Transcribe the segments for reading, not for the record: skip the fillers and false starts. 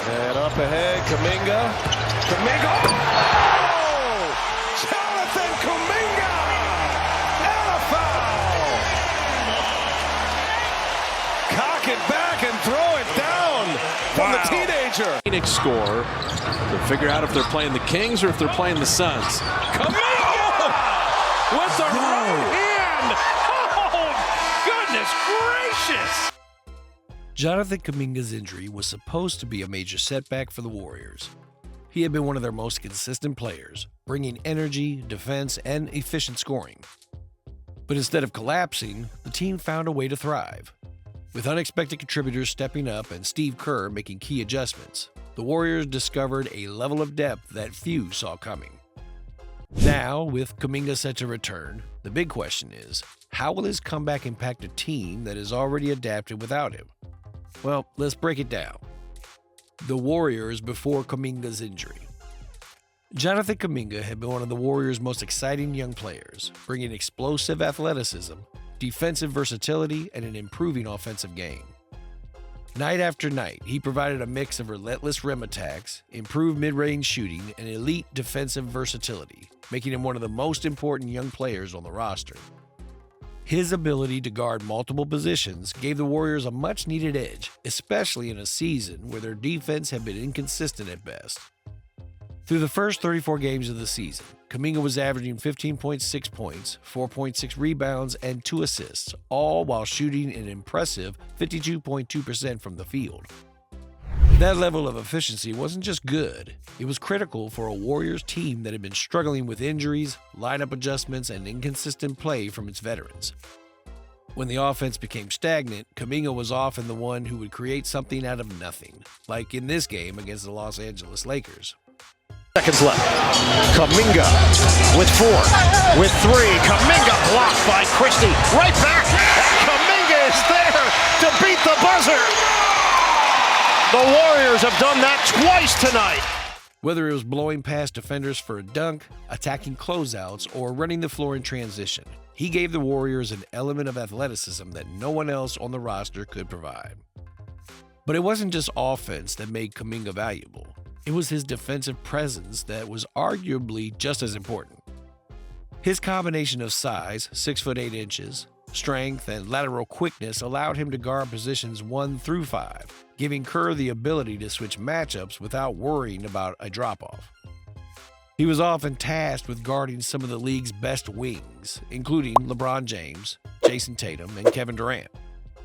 And up ahead, Kuminga. Kuminga! Oh! Jonathan Kuminga! And a foul! Cock it back and throw it down from the teenager. Phoenix score to figure out if they're playing the Kings or if they're playing the Suns. Kuminga! With the right hand! Oh, goodness gracious! Jonathan Kuminga's injury was supposed to be a major setback for the Warriors. He had been one of their most consistent players, bringing energy, defense, and efficient scoring. But instead of collapsing, the team found a way to thrive. With unexpected contributors stepping up and Steve Kerr making key adjustments, the Warriors discovered a level of depth that few saw coming. Now, with Kuminga set to return, the big question is, how will his comeback impact a team that is already adapted without him? Well, let's break it down. The Warriors before Kuminga's injury. Jonathan Kuminga had been one of the Warriors' most exciting young players, bringing explosive athleticism, defensive versatility, and an improving offensive game. Night after night, he provided a mix of relentless rim attacks, improved mid-range shooting, and elite defensive versatility, making him one of the most important young players on the roster. His ability to guard multiple positions gave the Warriors a much-needed edge, especially in a season where their defense had been inconsistent at best. Through the first 34 games of the season, Kuminga was averaging 15.6 points, 4.6 rebounds, and 2 assists, all while shooting an impressive 52.2% from the field. That level of efficiency wasn't just good, it was critical for a Warriors team that had been struggling with injuries, lineup adjustments, and inconsistent play from its veterans. When the offense became stagnant, Kuminga was often the one who would create something out of nothing, like in this game against the Los Angeles Lakers. Seconds left. Kuminga with 4, with 3. Kuminga blocked by Christie. Right back. Kuminga is there to beat the buzzer. The Warriors have done that twice tonight. Whether it was blowing past defenders for a dunk, attacking closeouts, or running the floor in transition, he gave the Warriors an element of athleticism that no one else on the roster could provide. But it wasn't just offense that made Kuminga valuable. It was his defensive presence that was arguably just as important. His combination of size, 6 foot 8 inches, strength, and lateral quickness allowed him to guard positions 1 through 5, giving Kerr the ability to switch matchups without worrying about a drop-off. He was often tasked with guarding some of the league's best wings, including LeBron James, Jason Tatum, and Kevin Durant.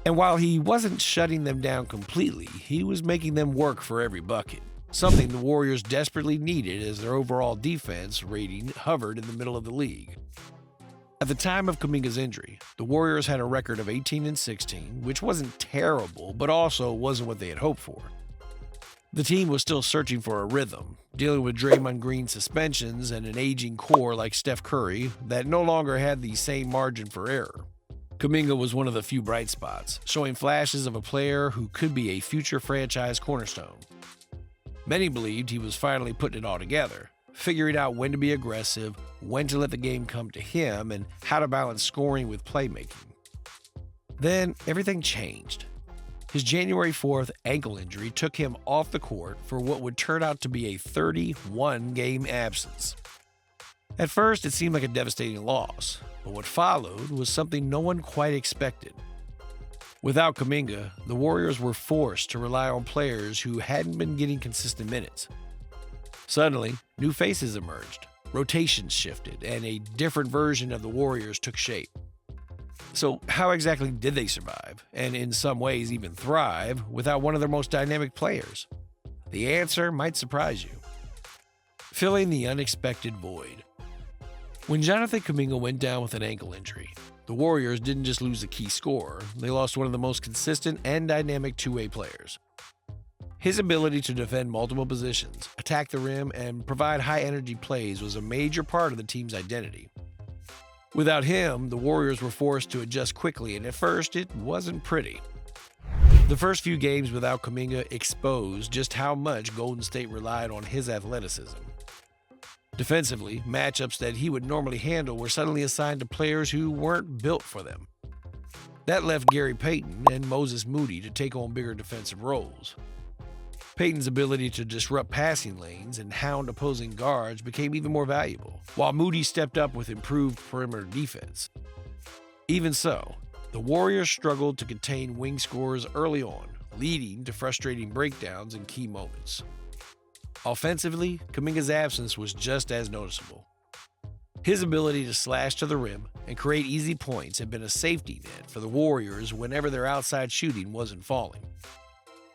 And while he wasn't shutting them down completely, he was making them work for every bucket, something the Warriors desperately needed as their overall defense rating hovered in the middle of the league. At the time of Kuminga's injury, the Warriors had a record of 18-16, which wasn't terrible, but also wasn't what they had hoped for. The team was still searching for a rhythm, dealing with Draymond Green suspensions and an aging core like Steph Curry that no longer had the same margin for error. Kuminga was one of the few bright spots, showing flashes of a player who could be a future franchise cornerstone. Many believed he was finally putting it all together, figuring out when to be aggressive, when to let the game come to him, and how to balance scoring with playmaking. Then everything changed. His January 4th ankle injury took him off the court for what would turn out to be a 31-game absence. At first, it seemed like a devastating loss, but what followed was something no one quite expected. Without Kuminga, the Warriors were forced to rely on players who hadn't been getting consistent minutes. Suddenly, new faces emerged, rotations shifted, and a different version of the Warriors took shape. So how exactly did they survive, and in some ways even thrive, without one of their most dynamic players? The answer might surprise you. Filling the unexpected void. When Jonathan Kuminga went down with an ankle injury, the Warriors didn't just lose a key scorer, they lost one of the most consistent and dynamic two-way players. His ability to defend multiple positions, attack the rim, and provide high-energy plays was a major part of the team's identity. Without him, the Warriors were forced to adjust quickly, and at first, it wasn't pretty. The first few games without Kuminga exposed just how much Golden State relied on his athleticism. Defensively, matchups that he would normally handle were suddenly assigned to players who weren't built for them. That left Gary Payton and Moses Moody to take on bigger defensive roles. Payton's ability to disrupt passing lanes and hound opposing guards became even more valuable, while Moody stepped up with improved perimeter defense. Even so, the Warriors struggled to contain wing scorers early on, leading to frustrating breakdowns in key moments. Offensively, Kuminga's absence was just as noticeable. His ability to slash to the rim and create easy points had been a safety net for the Warriors whenever their outside shooting wasn't falling.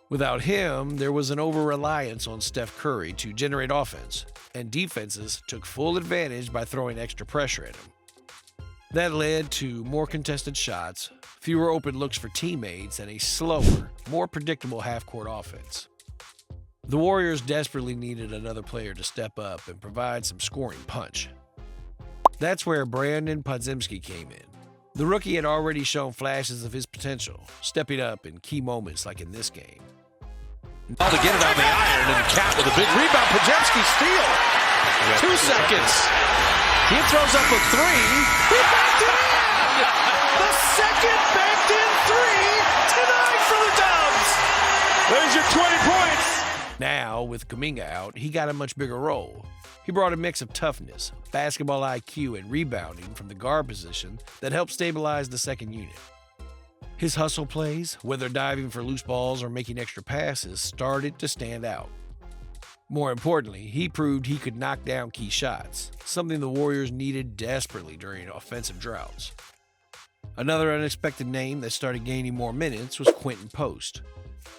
Without him, there was an over-reliance on Steph Curry to generate offense, and defenses took full advantage by throwing extra pressure at him. That led to more contested shots, fewer open looks for teammates, and a slower, more predictable half-court offense. The Warriors desperately needed another player to step up and provide some scoring punch. That's where Brandon Podziemski came in. The rookie had already shown flashes of his potential, stepping up in key moments like in this game. Now to get it on the iron, and Cat with a big rebound. Podziemski steal. 2 seconds. He throws up a 3. He backed it in! The second backed in 3 tonight for the Dubs. There's your 20 points. Now, with Kuminga out, he got a much bigger role. He brought a mix of toughness, basketball IQ, and rebounding from the guard position that helped stabilize the second unit. His hustle plays, whether diving for loose balls or making extra passes, started to stand out. More importantly, he proved he could knock down key shots, something the Warriors needed desperately during offensive droughts. Another unexpected name that started gaining more minutes was Quentin Post.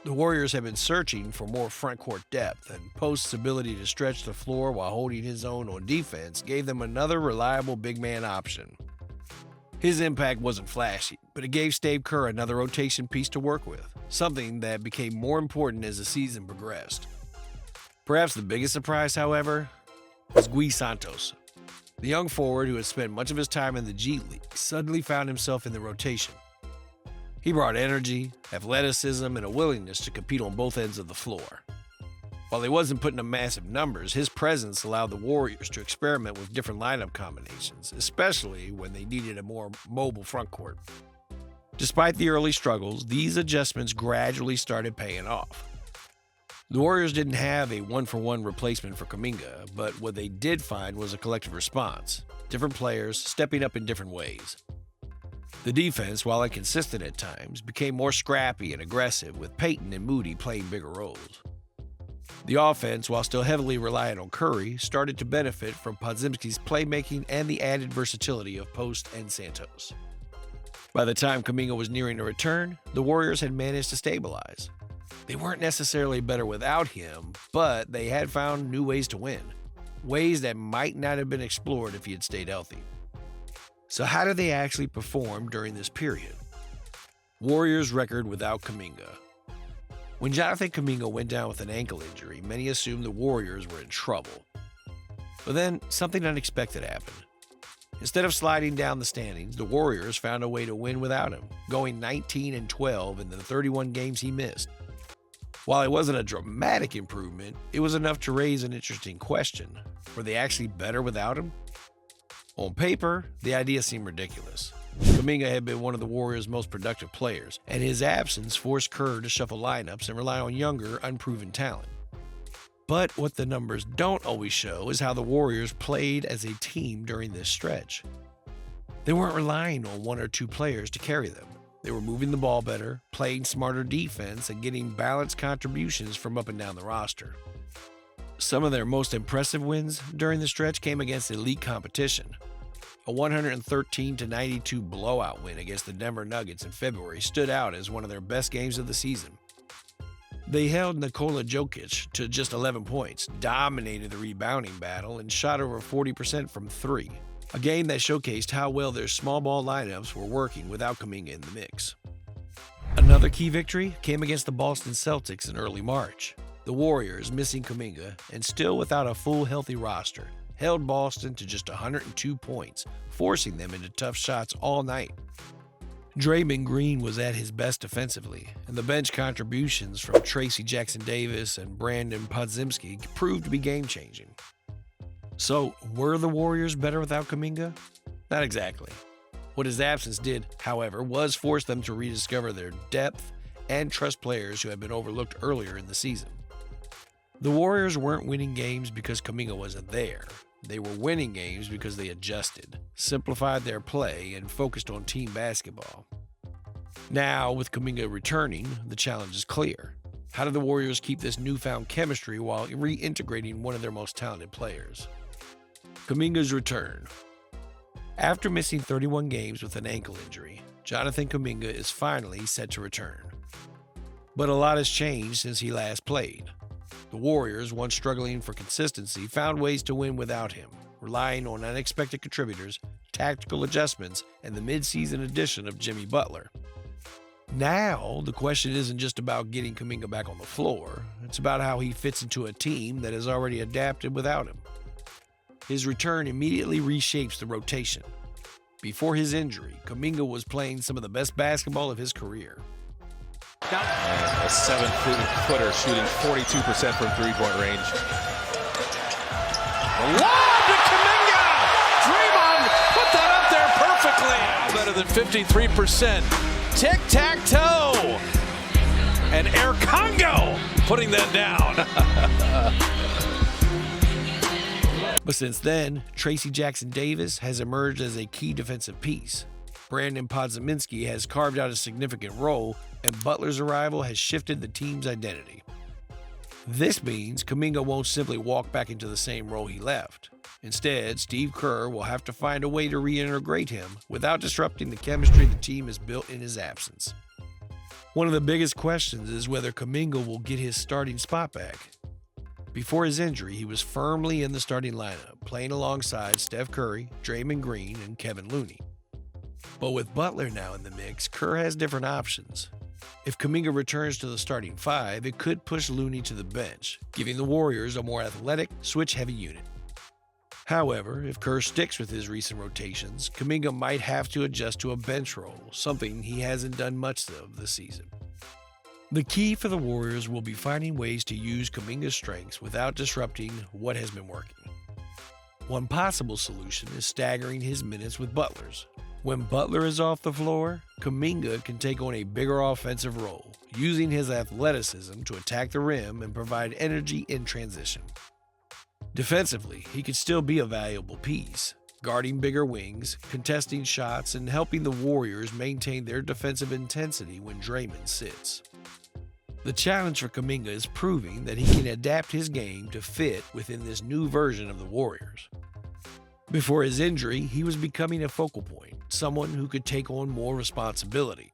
The Warriors have been searching for more front-court depth, and Post's ability to stretch the floor while holding his own on defense gave them another reliable big man option. His impact wasn't flashy, but it gave Steve Kerr another rotation piece to work with, something that became more important as the season progressed. Perhaps the biggest surprise, however, was Gui Santos. The young forward who had spent much of his time in the G League suddenly found himself in the rotation. He brought energy, athleticism, and a willingness to compete on both ends of the floor. While he wasn't putting up massive numbers, his presence allowed the Warriors to experiment with different lineup combinations, especially when they needed a more mobile frontcourt. Despite the early struggles, these adjustments gradually started paying off. The Warriors didn't have a one-for-one replacement for Kuminga, but what they did find was a collective response, different players stepping up in different ways. The defense, while inconsistent at times, became more scrappy and aggressive, with Payton and Moody playing bigger roles. The offense, while still heavily reliant on Curry, started to benefit from Podziemski's playmaking and the added versatility of Post and Santos. By the time Kuminga was nearing a return, the Warriors had managed to stabilize. They weren't necessarily better without him, but they had found new ways to win, ways that might not have been explored if he had stayed healthy. So how did they actually perform during this period? Warriors record without Kuminga. When Jonathan Kuminga went down with an ankle injury, many assumed the Warriors were in trouble. But then something unexpected happened. Instead of sliding down the standings, the Warriors found a way to win without him, going 19-12 in the 31 games he missed. While it wasn't a dramatic improvement, it was enough to raise an interesting question. Were they actually better without him? On paper, the idea seemed ridiculous. Kuminga had been one of the Warriors' most productive players, and his absence forced Kerr to shuffle lineups and rely on younger, unproven talent. But what the numbers don't always show is how the Warriors played as a team during this stretch. They weren't relying on one or two players to carry them. They were moving the ball better, playing smarter defense, and getting balanced contributions from up and down the roster. Some of their most impressive wins during the stretch came against elite competition. A 113-92 blowout win against the Denver Nuggets in February stood out as one of their best games of the season. They held Nikola Jokic to just 11 points, dominated the rebounding battle, and shot over 40% from three, a game that showcased how well their small ball lineups were working without Kuminga in the mix. Another key victory came against the Boston Celtics in early March. The Warriors, missing Kuminga and still without a full healthy roster, held Boston to just 102 points, forcing them into tough shots all night. Draymond Green was at his best defensively, and the bench contributions from Tracy Jackson-Davis and Brandon Podziemski proved to be game-changing. So, were the Warriors better without Kuminga? Not exactly. What his absence did, however, was force them to rediscover their depth and trust players who had been overlooked earlier in the season. The Warriors weren't winning games because Kuminga wasn't there. They were winning games because they adjusted, simplified their play, and focused on team basketball. Now, with Kuminga returning, the challenge is clear. How do the Warriors keep this newfound chemistry while reintegrating one of their most talented players? Kuminga's return. After missing 31 games with an ankle injury, Jonathan Kuminga is finally set to return. But a lot has changed since he last played. The Warriors, once struggling for consistency, found ways to win without him, relying on unexpected contributors, tactical adjustments, and the midseason addition of Jimmy Butler. Now, the question isn't just about getting Kuminga back on the floor, it's about how he fits into a team that has already adapted without him. His return immediately reshapes the rotation. Before his injury, Kuminga was playing some of the best basketball of his career. A 7-footer shooting 42% from three-point range. Lob to Kuminga! Draymond put that up there perfectly. Better than 53%. Tic-tac-toe. And Air Congo putting that down. But since then, Tracy Jackson-Davis has emerged as a key defensive piece. Brandon Podziemski has carved out a significant role, and Butler's arrival has shifted the team's identity. This means Kuminga won't simply walk back into the same role he left. Instead, Steve Kerr will have to find a way to reintegrate him without disrupting the chemistry the team has built in his absence. One of the biggest questions is whether Kuminga will get his starting spot back. Before his injury, he was firmly in the starting lineup, playing alongside Steph Curry, Draymond Green, and Kevin Looney. But with Butler now in the mix, Kerr has different options. If Kuminga returns to the starting five, it could push Looney to the bench, giving the Warriors a more athletic, switch-heavy unit. However, if Kerr sticks with his recent rotations, Kuminga might have to adjust to a bench role, something he hasn't done much of this season. The key for the Warriors will be finding ways to use Kuminga's strengths without disrupting what has been working. One possible solution is staggering his minutes with Butler's. When Butler is off the floor, Kuminga can take on a bigger offensive role, using his athleticism to attack the rim and provide energy in transition. Defensively, he could still be a valuable piece, guarding bigger wings, contesting shots, and helping the Warriors maintain their defensive intensity when Draymond sits. The challenge for Kuminga is proving that he can adapt his game to fit within this new version of the Warriors. Before his injury, he was becoming a focal point, someone who could take on more responsibility.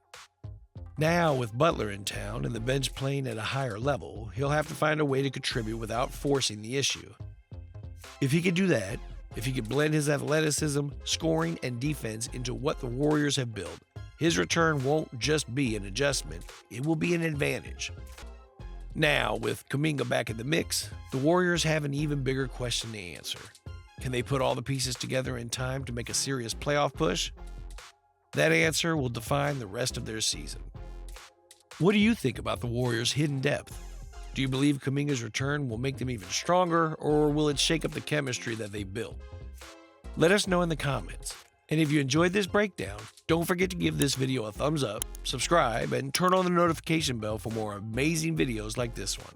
Now, with Butler in town and the bench playing at a higher level, he'll have to find a way to contribute without forcing the issue. If he could do that, if he could blend his athleticism, scoring, and defense into what the Warriors have built, his return won't just be an adjustment, it will be an advantage. Now, with Kuminga back in the mix, the Warriors have an even bigger question to answer. Can they put all the pieces together in time to make a serious playoff push? That answer will define the rest of their season. What do you think about the Warriors' hidden depth? Do you believe Kuminga's return will make them even stronger, or will it shake up the chemistry that they built? Let us know in the comments. And if you enjoyed this breakdown, don't forget to give this video a thumbs up, subscribe, and turn on the notification bell for more amazing videos like this one.